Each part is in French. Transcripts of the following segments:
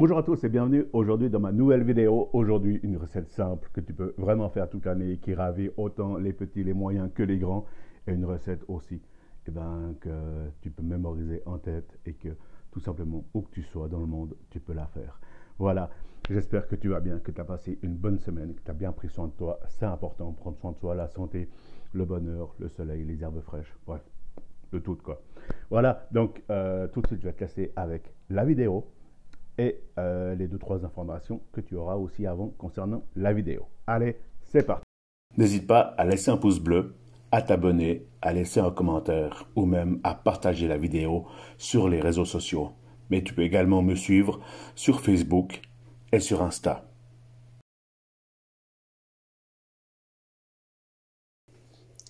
Bonjour à tous et bienvenue aujourd'hui dans ma nouvelle vidéo. Aujourd'hui, une recette simple que tu peux vraiment faire toute l'année, qui ravit autant les petits, les moyens que les grands. Et une recette aussi que tu peux mémoriser en tête et que tout simplement, où que tu sois dans le monde, tu peux la faire. Voilà, j'espère que tu vas bien, que tu as passé une bonne semaine, que tu as bien pris soin de toi. C'est important, prendre soin de soi, la santé, le bonheur, le soleil, les herbes fraîches, bref, le tout quoi. Voilà, donc tout de suite, je vais te laisser avec la vidéo et les 2-3 informations que tu auras aussi avant concernant la vidéo. Allez, c'est parti. N'hésite pas à laisser un pouce bleu, à t'abonner, à laisser un commentaire ou même à partager la vidéo sur les réseaux sociaux. Mais tu peux également me suivre sur Facebook et sur Insta.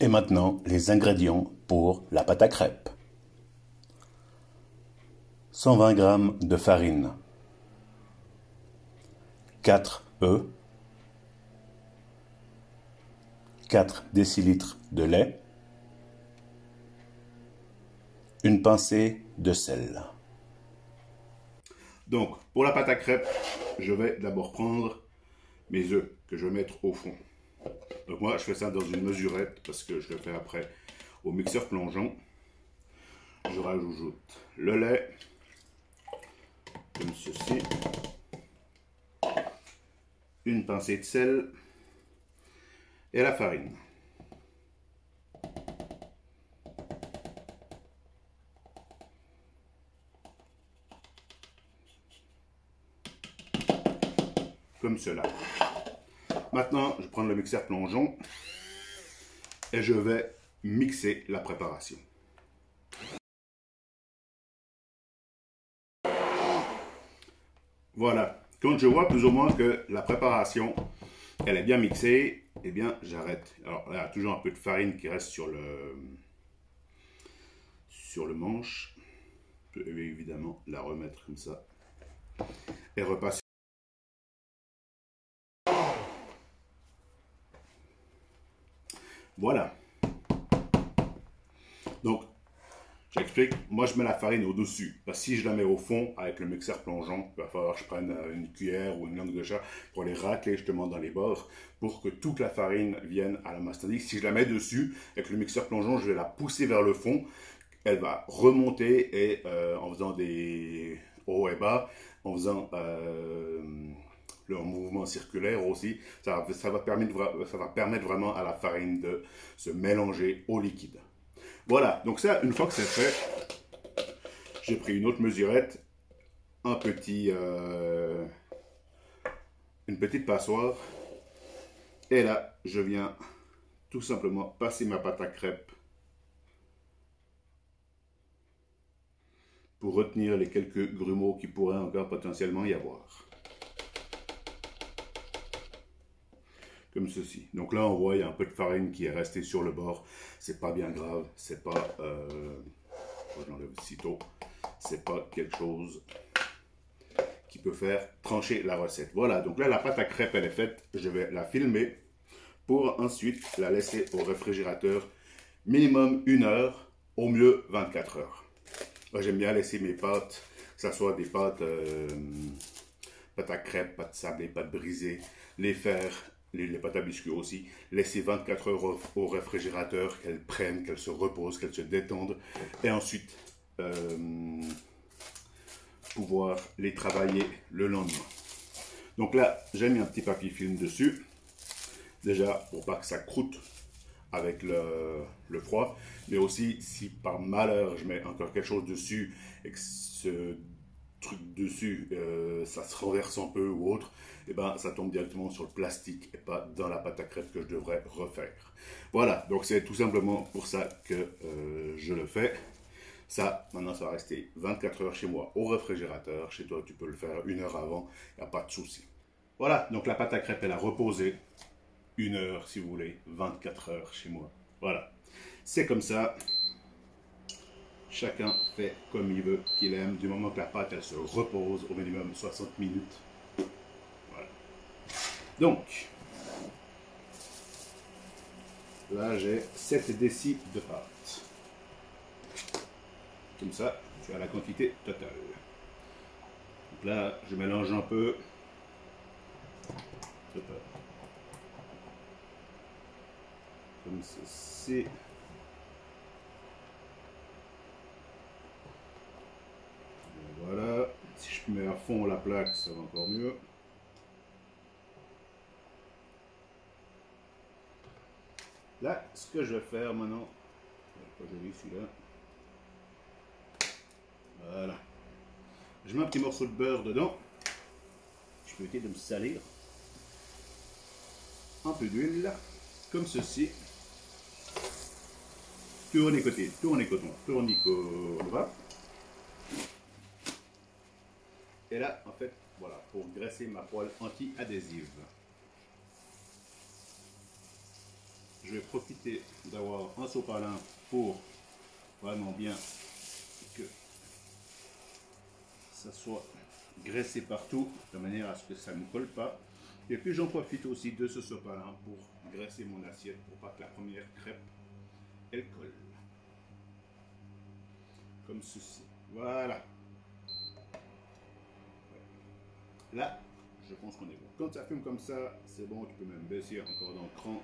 Et maintenant, les ingrédients pour la pâte à crêpes. 120 g de farine, 4 œufs, 4 décilitres de lait, une pincée de sel. Donc, pour la pâte à crêpes, je vais d'abord prendre mes œufs que je vais mettre au fond. Donc moi, je fais ça dans une mesurette parce que je le fais après au mixeur plongeant. Je rajoute le lait, comme ceci, une pincée de sel et la farine. Comme cela. Maintenant, je prends le mixeur plongeon et je vais mixer la préparation. Voilà. Quand je vois plus ou moins que la préparation, elle est bien mixée, eh bien, j'arrête. Alors, il y a toujours un peu de farine qui reste sur le manche. Je peux évidemment la remettre comme ça et repasser. Voilà. Donc, j'explique. Moi, je mets la farine au-dessus. Parce que si je la mets au fond, avec le mixeur plongeant, il va falloir que je prenne une cuillère ou une langue de chat pour les racler justement dans les bords, pour que toute la farine vienne à la masse. Tandis que si je la mets dessus, avec le mixeur plongeant, je vais la pousser vers le fond. Elle va remonter et en faisant des hauts et bas, en faisant le mouvement circulaire aussi, ça va permettre vraiment à la farine de se mélanger au liquide. Voilà, donc ça, une fois que c'est fait, j'ai pris une autre mesurette, une petite passoire, et là, je viens tout simplement passer ma pâte à crêpes pour retenir les quelques grumeaux qui pourraient encore potentiellement y avoir. Comme ceci. Donc là, on voit, il y a un peu de farine qui est restée sur le bord. C'est pas bien grave. C'est pas... j'enlève aussitôt. C'est pas quelque chose qui peut faire trancher la recette. Voilà, donc là, la pâte à crêpes, elle est faite. Je vais la filmer pour ensuite la laisser au réfrigérateur minimum 1 heure, au mieux 24 heures. Moi, j'aime bien laisser mes pâtes, que ce soit des pâtes, pâtes à crêpes, pâtes sablées, pâtes brisées, les faire... les pâtes à biscuits aussi, laisser 24 heures au réfrigérateur, qu'elles prennent, qu'elles se reposent, qu'elles se détendent, et ensuite pouvoir les travailler le lendemain. Donc là, j'ai mis un petit papier film dessus, déjà pour pas que ça croûte avec le froid, mais aussi si par malheur je mets encore quelque chose dessus et que ce truc dessus, ça se renverse un peu ou autre, et ben ça tombe directement sur le plastique et pas dans la pâte à crêpes que je devrais refaire. Voilà, donc c'est tout simplement pour ça que je le fais. Ça, maintenant, ça va rester 24 heures chez moi au réfrigérateur. Chez toi, tu peux le faire 1 heure avant, il n'y a pas de souci. Voilà, donc la pâte à crêpes, elle a reposé 1 heure, si vous voulez, 24 heures chez moi. Voilà, c'est comme ça. Chacun fait comme il veut, qu'il aime, du moment que la pâte, elle se repose au minimum 60 minutes. Voilà. Donc, là, j'ai 7 décis de pâte. Comme ça, tu as la quantité totale. Donc Là, je mélange un peu. Comme ceci. Voilà. Si je mets à fond la plaque, ça va encore mieux. Là, ce que je vais faire maintenant, pas joli celui-là. Voilà. Je mets un petit morceau de beurre dedans. Je peux éviter de me salir. Un peu d'huile, comme ceci. Tournicoté, tournicoton, tournicoton. Et là, en fait, voilà, pour graisser ma poêle anti-adhésive. Je vais profiter d'avoir un sopalin pour vraiment bien que ça soit graissé partout, de manière à ce que ça ne colle pas. Et puis j'en profite aussi de ce sopalin pour graisser mon assiette, pour pas que la première crêpe, elle colle. Comme ceci. Voilà. Là, je pense qu'on est bon. Quand ça fume comme ça, c'est bon, tu peux même baisser encore dans le cran.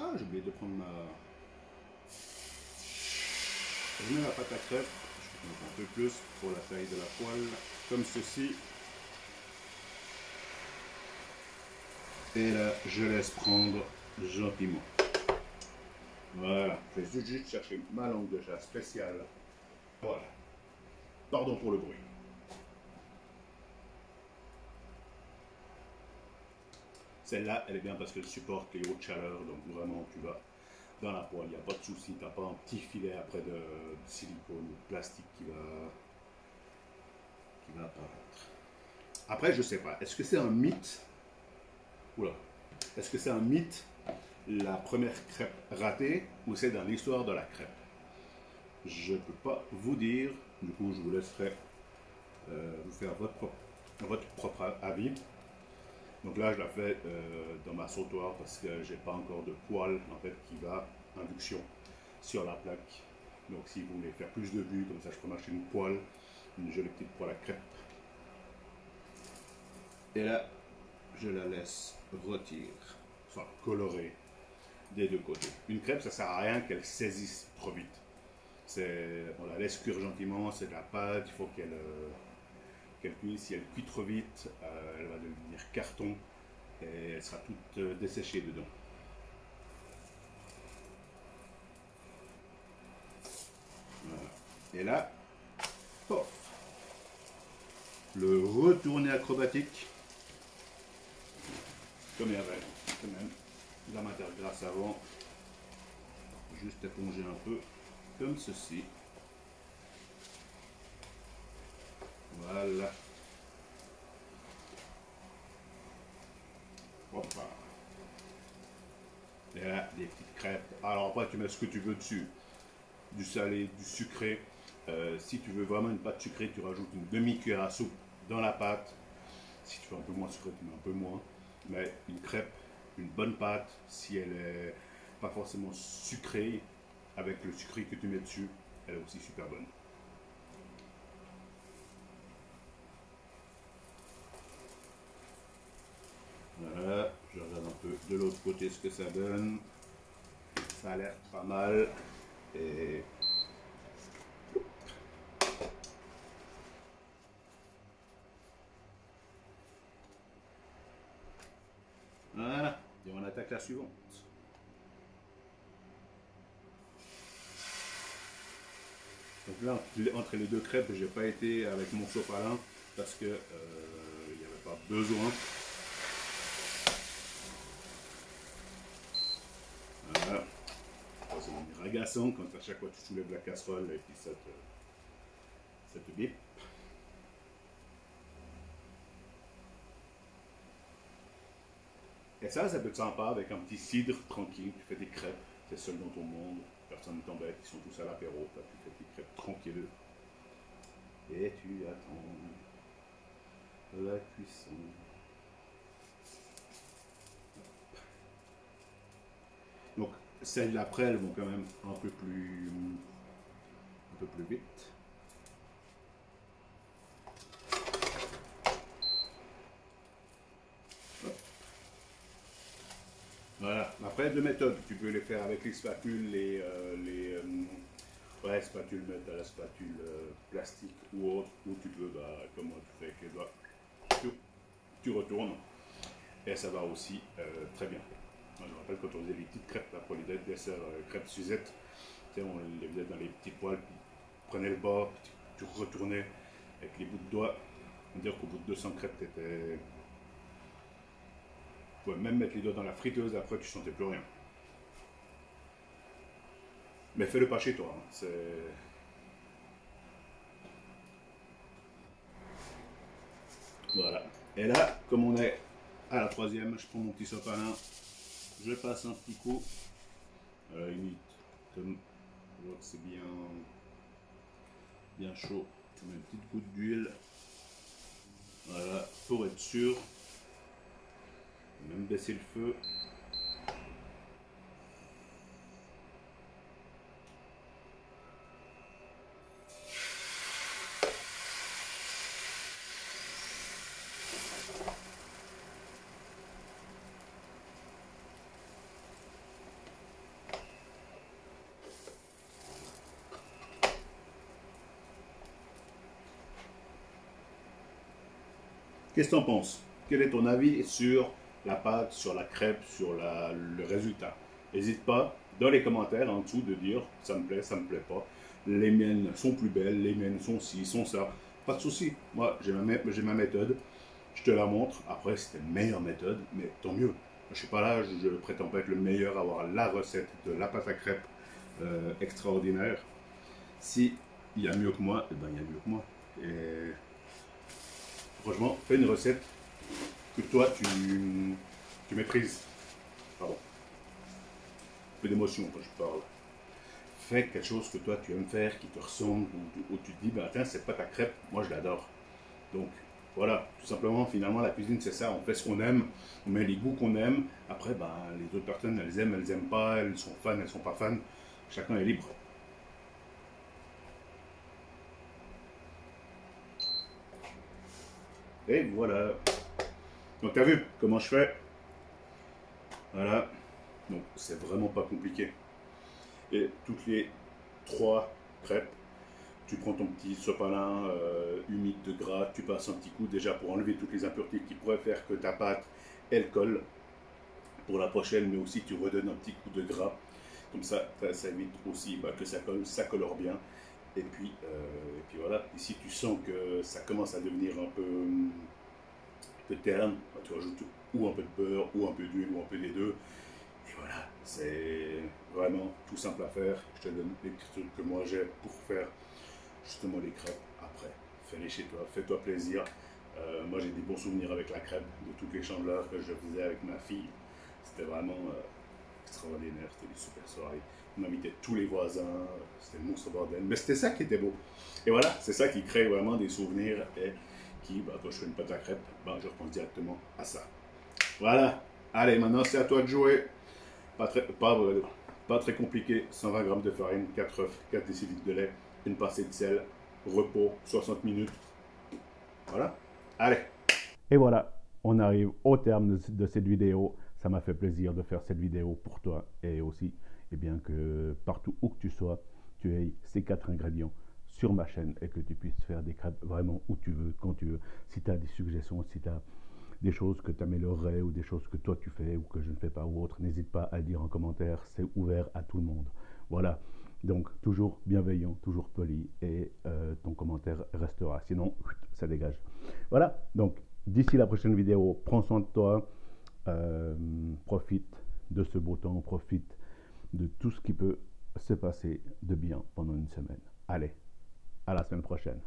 Ah, j'ai oublié de prendre ma... Je mets la pâte à crêpes, je mets un peu plus pour la taille de la poêle, comme ceci. Et là, je laisse prendre gentiment. Voilà, je vais juste chercher ma langue de chat spéciale. Voilà. Pardon pour le bruit. Celle-là, elle est bien parce qu'elle supporte les hautes chaleurs, donc vraiment, tu vas dans la poêle, il n'y a pas de souci, tu n'as pas un petit filet après de silicone ou de plastique qui va apparaître. Après, je sais pas, est-ce que c'est un mythe? Oula, est-ce que c'est un mythe, la première crêpe ratée, ou c'est dans l'histoire de la crêpe? Je ne peux pas vous dire, du coup, je vous laisserai vous faire votre propre avis. Donc là, je la fais dans ma sautoir parce que j'ai pas encore de poêle en fait qui va induction sur la plaque. Donc si vous voulez faire plus de vues, comme ça je peux m'acheter une poêle, une jolie petite poêle à crêpes. Et là, je la laisse rôtir, soit colorer des deux côtés. Une crêpe, ça sert à rien qu'elle saisisse trop vite. On la laisse cuire gentiment, c'est de la pâte, il faut qu'elle cuise. Si elle cuit trop vite, elle va devenir carton et elle sera toute desséchée dedans. Voilà. Et là, pof, le retourné acrobatique, comme il y avait quand même la matière grasse avant, juste éponger un peu comme ceci. Voilà. Hoppa. Et là, des petites crêpes. Alors après, tu mets ce que tu veux dessus. Du salé, du sucré. Si tu veux vraiment une pâte sucrée, tu rajoutes une demi-cuillère à soupe dans la pâte. Si tu veux un peu moins sucré, tu mets un peu moins. Mais une crêpe, une bonne pâte, si elle est pas forcément sucrée, avec le sucré que tu mets dessus, elle est aussi super bonne. Voilà, je regarde un peu de l'autre côté ce que ça donne. Ça a l'air pas mal. Et voilà, et on attaque la suivante. Donc là, entre les deux crêpes, j'ai pas été avec mon sopalin parce que il n'y avait pas besoin. Voilà. C'est devenir agaçant quand à chaque fois tu soulèves la casserole et puis ça te bip. Et ça peut être sympa avec un petit cidre tranquille. Tu fais des crêpes, tu es seul dans ton monde, personne ne t'embête, ils sont tous à l'apéro, tu fais tes crêpes tranquilles. Et tu attends la cuisson. Donc celles d'après, elles vont quand même un peu plus vite. Après, deux méthodes. Tu peux les faire avec les spatules, ouais, spatule métal, spatule plastique ou autre, ou tu peux, comme moi, tu fais avec les doigts, tu retournes et ça va aussi très bien. Moi, je me rappelle quand on faisait les petites crêpes là, pour les desserts, crêpes Suzette, on les faisait dans les petits poils, puis tu prenais le bord, puis tu retournais avec les bouts de doigts. On va dire qu'au bout de 200 crêpes, tu pouvais même mettre les doigts dans la friteuse, après tu sentais plus rien. Mais fais-le pas chez toi, hein. C'est... Voilà. Et là, comme on est à la troisième, je prends mon petit sopalin, je passe un petit coup, à la limite, comme on voit que c'est bien chaud, je mets une petite goutte d'huile, voilà, pour être sûr, même baisser le feu. Qu'est-ce que tu en penses? Quel est ton avis sur la pâte, sur la crêpe, sur le résultat? N'hésite pas dans les commentaires en dessous de dire ça me plaît, ça me plaît pas. Les miennes sont plus belles, les miennes sont ci, sont ça. Pas de souci. Moi, j'ai ma méthode. Je te la montre. Après, c'était une meilleure méthode, mais tant mieux. Je ne suis pas là, je ne prétends pas être le meilleur, avoir la recette de la pâte à crêpes extraordinaire. Si il y a mieux que moi, eh ben, il y a mieux que moi. Et franchement, fais une recette que toi tu maîtrises. Pardon. Un peu d'émotion quand je parle. Fais quelque chose que toi tu aimes faire, qui te ressemble, où tu te dis, ben tiens, cette pâte à crêpes, moi je l'adore. Donc voilà, tout simplement, finalement, la cuisine c'est ça, on fait ce qu'on aime, on met les goûts qu'on aime. Après, ben, les autres personnes, elles aiment pas, elles sont fans, elles sont pas fans. Chacun est libre. Et voilà. Donc tu as vu comment je fais. Voilà. Donc c'est vraiment pas compliqué. Et toutes les 3 crêpes, tu prends ton petit sopalin humide de gras, tu passes un petit coup déjà pour enlever toutes les impuretés qui pourraient faire que ta pâte, elle colle pour la prochaine, mais aussi tu redonnes un petit coup de gras. Comme ça évite aussi que ça colle, ça colore bien. Et puis voilà, et si tu sens que ça commence à devenir un peu terne, tu rajoutes ou un peu de beurre, ou un peu d'huile, ou un peu des deux. Et voilà, c'est vraiment tout simple à faire. Je te donne les petits trucs que moi j'ai pour faire justement les crêpes. Après, fais-les chez toi, fais-toi plaisir. Moi j'ai des bons souvenirs avec la crêpe, de toutes les chandeleurs que je faisais avec ma fille. C'était vraiment extraordinaire, c'était des super soirées. On invitait tous les voisins, c'était le monstre bordel. Mais c'était ça qui était beau. Et voilà, c'est ça qui crée vraiment des souvenirs et qui, quand je fais une pâte à crêpes, je repense directement à ça. Voilà, allez, maintenant c'est à toi de jouer. Pas très compliqué, 120 g de farine, 4 œufs, 4 décilitres de lait, une pincée de sel, repos, 60 minutes. Voilà, allez. Et voilà, on arrive au terme de cette vidéo. Ça m'a fait plaisir de faire cette vidéo pour toi et aussi, bien que partout où que tu sois, tu aies ces 4 ingrédients sur ma chaîne et que tu puisses faire des crêpes vraiment où tu veux, quand tu veux. Si tu as des suggestions, si tu as des choses que tu améliorerais ou des choses que toi tu fais ou que je ne fais pas ou autre, n'hésite pas à le dire en commentaire, c'est ouvert à tout le monde. Voilà, donc toujours bienveillant, toujours poli et ton commentaire restera, sinon ça dégage. Voilà, donc d'ici la prochaine vidéo, prends soin de toi, profite de ce beau temps, profite de tout ce qui peut se passer de bien pendant une semaine. Allez, à la semaine prochaine.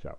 Ciao.